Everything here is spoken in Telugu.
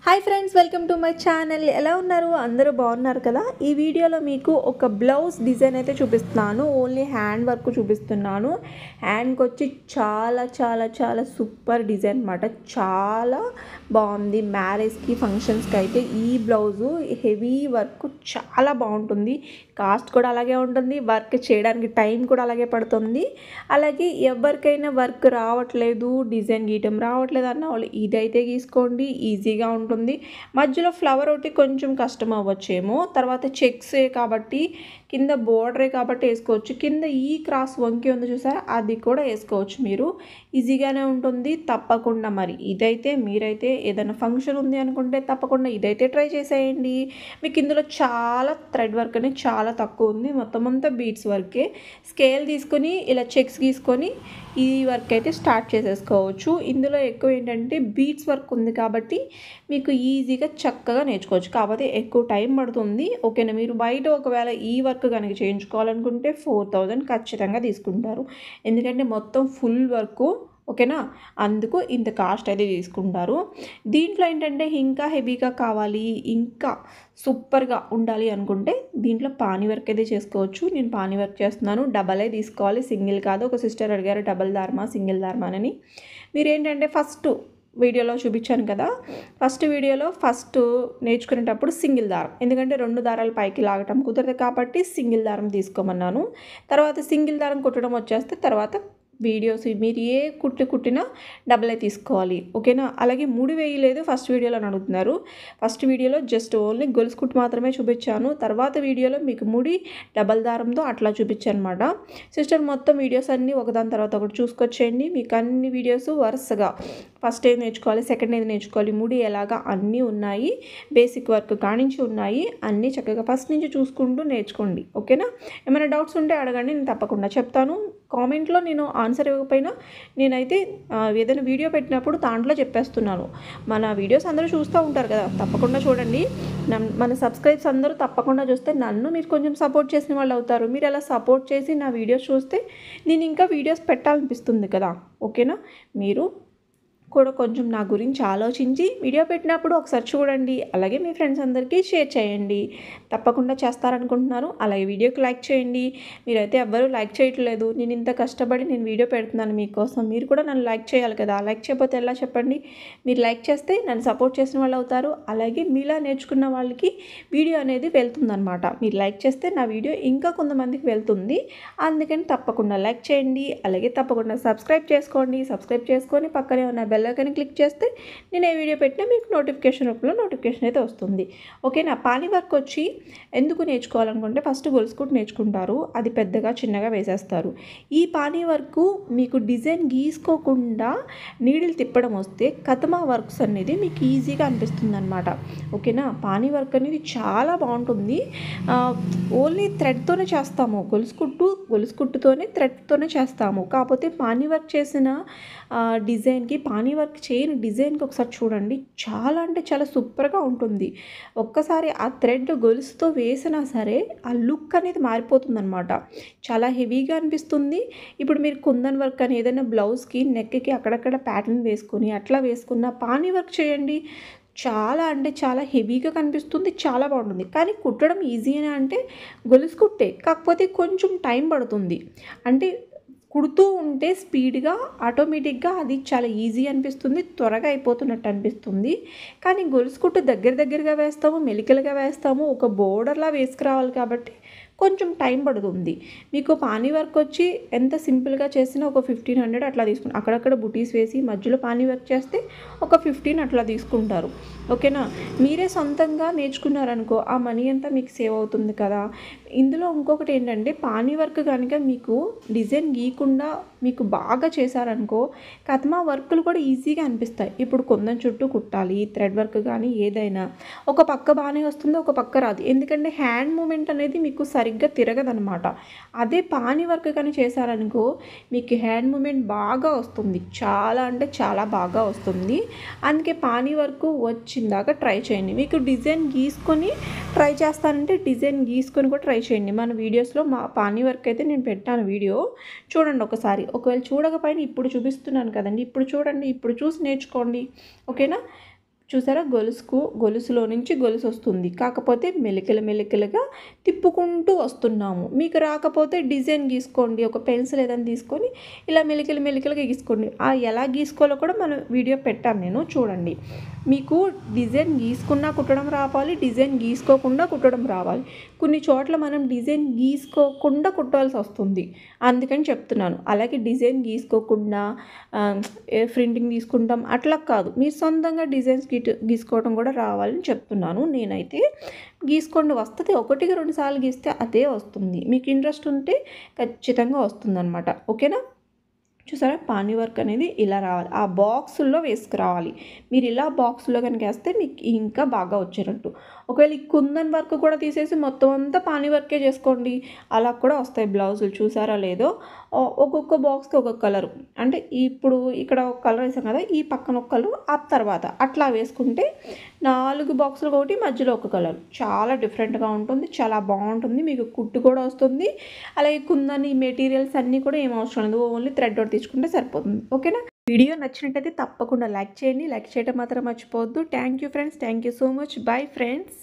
Hi friends, welcome to my channel. ఎలా ఉన్నారు? అందరూ బాగున్నారు కదా? ఈ వీడియోలో మీకు ఒక బ్లౌజ్ డిజైన్ అయితే చూపిస్తున్నాను. ఓన్లీ హ్యాండ్ వర్క్ చూపిస్తున్నాను. హ్యాండ్కి వచ్చి చాలా చాలా చాలా సూపర్ డిజైన్ అనమాట. చాలా బాగుంది. మ్యారేజ్కి ఫంక్షన్స్కి అయితే ఈ బ్లౌజు హెవీ వర్క్ చాలా బాగుంటుంది. కాస్ట్ కూడా అలాగే ఉంటుంది. వర్క్ చేయడానికి టైం కూడా అలాగే పడుతుంది. అలాగే ఎవరికైనా వర్క్ రావట్లేదు, డిజైన్ గీయటం రావట్లేదు అన్న వాళ్ళు ఇదైతే గీసుకోండి, ఈజీగా ఉంటుంది. మధ్యలో ఫ్లవర్ ఒకటి కొంచెం కష్టం అవ్వచ్చేమో. తర్వాత చెక్సే కాబట్టి కింద బోర్డరే కాబట్టి వేసుకోవచ్చు. కింద ఈ క్రాస్ వంకి ఉంది చూసారా, అది కూడా వేసుకోవచ్చు. మీరు ఈజీగానే ఉంటుంది. తప్పకుండా మరి ఇదైతే మీరైతే ఏదైనా ఫంక్షన్ ఉంది అనుకుంటే తప్పకుండా ఇదైతే ట్రై చేసేయండి. మీకు ఇందులో చాలా థ్రెడ్ వర్క్ అనేది చాలా తక్కువ ఉంది. మొత్తం అంతా బీడ్స్ వర్కే. స్కేల్ తీసుకొని ఇలా చెక్స్ గీసుకొని ఈ వర్క్ అయితే స్టార్ట్ చేసేసుకోవచ్చు. ఇందులో ఎక్కువ ఏంటంటే బీడ్స్ వర్క్ ఉంది కాబట్టి మీకు ఈజీగా చక్కగా నేర్చుకోవచ్చు. కాకపోతే ఎక్కువ టైం పడుతుంది. ఓకేనా? మీరు బయట ఒకవేళ ఈ వర్క్ కనుక చేయించుకోవాలనుకుంటే 4000 ఖచ్చితంగా తీసుకుంటారు. ఎందుకంటే మొత్తం ఫుల్ వర్క్. ఓకేనా? అందుకు ఇంత కాస్ట్ అయితే తీసుకుంటారు. దీంట్లో ఏంటంటే ఇంకా హెవీగా కావాలి, ఇంకా సూపర్గా ఉండాలి అనుకుంటే దీంట్లో పానీ వర్క్ అయితే చేసుకోవచ్చు. నేను పానీ వర్క్ చేస్తున్నాను. డబలే తీసుకోవాలి, సింగిల్ కాదు. ఒక సిస్టర్ అడిగారు డబల్ దారమా సింగిల్ దారమానని. మీరేంటంటే ఫస్ట్ వీడియోలో చూపించాను కదా, ఫస్ట్ వీడియోలో నేర్చుకునేటప్పుడు సింగిల్ దారం, ఎందుకంటే 2 దారాలు పైకి లాగటం కుదరదు కాబట్టి సింగిల్ దారం తీసుకోమన్నాను. తర్వాత సింగిల్ దారం కుట్టడం వచ్చేస్తే తర్వాత వీడియోస్ మీరు ఏ కుట్టినా డబలే తీసుకోవాలి. ఓకేనా? అలాగే ముడి వేయలేదు ఫస్ట్ వీడియోలో అడుగుతున్నారు. ఫస్ట్ వీడియోలో జస్ట్ ఓన్లీ గొలుసు కుట్టు మాత్రమే చూపించాను. తర్వాత వీడియోలో మీకు ముడి డబల్ దారంతో అట్లా చూపించాను అనమాట. సిస్టర్ మొత్తం వీడియోస్ అన్నీ ఒకదాని తర్వాత ఒకటి చూసుకొచ్చేయండి. మీకు అన్ని వీడియోస్ వరుసగా ఫస్ట్ ఏది నేర్చుకోవాలి, సెకండ్ ఏది నేర్చుకోవాలి, ముడి ఎలాగా అన్నీ ఉన్నాయి. బేసిక్ వర్క్ కానించి ఉన్నాయి. అన్నీ చక్కగా ఫస్ట్ నుంచి చూసుకుంటూ నేర్చుకోండి. ఓకేనా? ఏమైనా డౌట్స్ ఉంటే అడగండి, నేను తప్పకుండా చెప్తాను. కామెంట్లో నేను ఆన్సర్ ఇవ్వకపోయినా నేనైతే ఏదైనా వీడియో పెట్టినప్పుడు దాంట్లో చెప్పేస్తున్నాను. మన వీడియోస్ అందరూ చూస్తూ ఉంటారు కదా, తప్పకుండా చూడండి. మన సబ్స్క్రైబ్స్ అందరూ తప్పకుండా చూస్తే నన్ను మీరు కొంచెం సపోర్ట్ చేసిన వాళ్ళు అవుతారు. మీరు అలా సపోర్ట్ చేసి నా వీడియోస్ చూస్తే నేను ఇంకా వీడియోస్ పెట్టాలనిపిస్తుంది కదా. ఓకేనా? మీరు కూడా కొంచెం నా గురించి ఆలోచించి వీడియో పెట్టినప్పుడు ఒకసారి చూడండి. అలాగే మీ ఫ్రెండ్స్ అందరికీ షేర్ చేయండి. తప్పకుండా చేస్తారనుకుంటున్నారు. అలాగే వీడియోకి లైక్ చేయండి. మీరైతే ఎవ్వరూ లైక్ చేయట్లేదు. నేను ఇంత కష్టపడి నేను వీడియో పెడుతున్నాను మీకోసం. మీరు కూడా నన్ను లైక్ చేయాలి కదా. లైక్ చేయకపోతే ఎలా చెప్పండి? మీరు లైక్ చేస్తే నన్ను సపోర్ట్ చేసిన వాళ్ళు అవుతారు. అలాగే మీలా నేర్చుకున్న వాళ్ళకి వీడియో అనేది వెళ్తుందనమాట. మీరు లైక్ చేస్తే నా వీడియో ఇంకా కొంతమందికి వెళ్తుంది. అందుకని తప్పకుండా లైక్ చేయండి. అలాగే తప్పకుండా సబ్స్క్రైబ్ చేసుకోండి. సబ్స్క్రైబ్ చేసుకొని పక్కనే ఉన్న బెల్ ఐకాన్ క్లిక్ చేస్తే నేను ఏ వీడియో పెట్టినా మీకు నోటిఫికేషన్ రూపంలో నోటిఫికేషన్ అయితే వస్తుంది. ఓకేనా? పానీ వర్క్ వచ్చి ఎందుకు నేర్చుకోవాలనుకుంటే ఫస్ట్ గొలుసు కుట్టు నేర్చుకుంటారు. అది పెద్దగా చిన్నగా వేసేస్తారు. ఈ పానీ వర్క్ మీకు డిజైన్ గీసుకోకుండా నీడిల్ తిప్పడం వస్తే కతమా వర్క్స్ అనేది మీకు ఈజీగా అనిపిస్తుంది అనమాట. ఓకేనా? పానీ వర్క్ అనేది చాలా బాగుంటుంది. ఓన్లీ థ్రెడ్తోనే చేస్తాము. గొలుసు కుట్టుతోనే థ్రెడ్తోనే చేస్తాము. కాకపోతే పానీ వర్క్ చేసిన డిజైన్కి పానీ వర్క్ చేయని డిజైన్కి ఒకసారి చూడండి, చాలా అంటే చాలా సూపర్గా ఉంటుంది. ఒక్కసారి ఆ థ్రెడ్ గొలుసుతో వేసినా సరే ఆ లుక్ అనేది మారిపోతుంది అనమాట. చాలా హెవీగా అనిపిస్తుంది. ఇప్పుడు మీరు కుందన్ వర్క్ అని ఏదైనా బ్లౌజ్కి నెక్కి అక్కడక్కడ ప్యాటర్న్ వేసుకొని అట్లా వేసుకున్న పానీ వర్క్ చేయండి, చాలా అంటే చాలా హెవీగా కనిపిస్తుంది. చాలా బాగుంటుంది. కానీ కుట్టడం ఈజీనే అంటే గొలుసు కుట్టే, కాకపోతే కొంచెం టైం పడుతుంది. అంటే కుడుతూ ఉంటే స్పీడ్గా ఆటోమేటిక్గా అది చాలా ఈజీ అనిపిస్తుంది, త్వరగా అయిపోతున్నట్టు అనిపిస్తుంది. కానీ గొలుసు కుట్టు దగ్గరగా వేస్తాము, మెలికలుగా వేస్తాము, ఒక బోర్డర్లా వేసుకురావాలి కాబట్టి కొంచెం టైం పడుతుంది. మీకు పానీ వర్క్ వచ్చి ఎంత సింపుల్గా చేసినా ఒక 1500 అట్లా తీసుకుంటారు. అక్కడక్కడ బుటీస్ వేసి మధ్యలో పానీ వర్క్ చేస్తే ఒక 15 అట్లా తీసుకుంటారు. ఓకేనా? మీరే సొంతంగా నేర్చుకున్నారనుకో ఆ మనీ అంతా మీకు సేవ్ అవుతుంది కదా. ఇందులో ఇంకొకటి ఏంటంటే పానీ వర్క్ కనుక మీకు డిజైన్ గీయకుండా మీకు బాగా చేశారనుకో కతమా వర్కులు కూడా ఈజీగా అనిపిస్తాయి. ఇప్పుడు కుందన్ చుట్టూ కుట్టాలి, థ్రెడ్ వర్క్ కానీ ఏదైనా ఒక పక్క బాగానే వస్తుంది, ఒక పక్క రాదు. ఎందుకంటే హ్యాండ్ మూమెంట్ అనేది మీకు సరిగ్గా తిరగదనమాట. అదే పానీ వర్క్ కానీ చేశారనుకో మీకు హ్యాండ్ మూమెంట్ బాగా వస్తుంది, చాలా అంటే చాలా బాగా వస్తుంది. అందుకే పానీ వర్క్ వచ్చిందాక ట్రై చేయండి. మీకు డిజైన్ గీసుకొని ట్రై చేస్తానంటే డిజైన్ గీసుకొని కూడా ట్రై చేయండి. మన వీడియోస్లో మా పానీ వర్క్ అయితే నేను పెట్టాను వీడియో, చూడండి ఒకసారి. ఒకవేళ చూడకపోయినా ఇప్పుడు చూపిస్తున్నాను కదండి, ఇప్పుడు చూడండి, ఇప్పుడు చూసి నేర్చుకోండి. ఓకేనా? చూసారా గొలుసులో నుంచి గొలుసు వస్తుంది, కాకపోతే మెలికలుగా తిప్పుకుంటూ వస్తున్నాము. మీకు రాకపోతే డిజైన్ గీసుకోండి, ఒక పెన్సిల్ ఏదైనా తీసుకొని ఇలా మెలికలుగా గీసుకోండి. ఎలా గీసుకోవాలో కూడా మనం వీడియో పెట్టాను నేను, చూడండి. మీకు డిజైన్ గీసుకున్నా కుట్టడం రావాలి, డిజైన్ గీసుకోకుండా కుట్టడం రావాలి. కొన్ని చోట్ల మనం డిజైన్ గీసుకోకుండా కుట్టాల్సి వస్తుంది, అందుకని చెప్తున్నాను. అలాగే డిజైన్ గీసుకోకుండా ప్రింటింగ్ తీసుకుంటాం అట్లా కాదు, మీరు సొంతంగా డిజైన్స్ గీసుకోవడం కూడా రావాలని చెప్తున్నాను. నేనైతే గీసుకోండి, వస్తుంది. 1-2 సార్లు గీస్తే అదే వస్తుంది. మీకు ఇంట్రెస్ట్ ఉంటే ఖచ్చితంగా వస్తుంది అనమాట. ఓకేనా? చూసారా, పానీ వర్క్ అనేది ఇలా రావాలి, ఆ బాక్సుల్లో వేసుకురావాలి. మీరు ఇలా బాక్సుల్లో కనుక వేస్తే మీకు ఇంకా బాగా వచ్చేటట్టు. ఒకవేళ ఈ కుందన్ వర్క్ కూడా తీసేసి మొత్తం అంతా పానీ వర్కే చేసుకోండి, అలా కూడా వస్తాయి బ్లౌజులు. చూసారా లేదో, ఒక్కొక్క బాక్స్కి ఒక్కొక్క కలరు, అంటే ఇప్పుడు ఇక్కడ ఒక కలర్ వేసాం కదా, ఈ పక్కన ఒక కలర్, ఆ తర్వాత అట్లా వేసుకుంటే 4 బాక్సులు ఒకటి, మధ్యలో ఒక కలర్, చాలా డిఫరెంట్గా ఉంటుంది, చాలా బాగుంటుంది. మీకు కుట్టు కూడా వస్తుంది. అలాగే కుందన్ ఈ మెటీరియల్స్ అన్నీ కూడా ఏం అవసరం లేదు, ఓన్లీ థ్రెడ్ ఒకటి తీసుకుంటే సరిపోతుంది. ఓకేనా? వీడియో నచ్చినట్టయితే తప్పకుండా లైక్ చేయండి, లైక్ చేయడం మాత్రం మర్చిపోవద్దు. Thank you friends, thank you so much. Bye friends.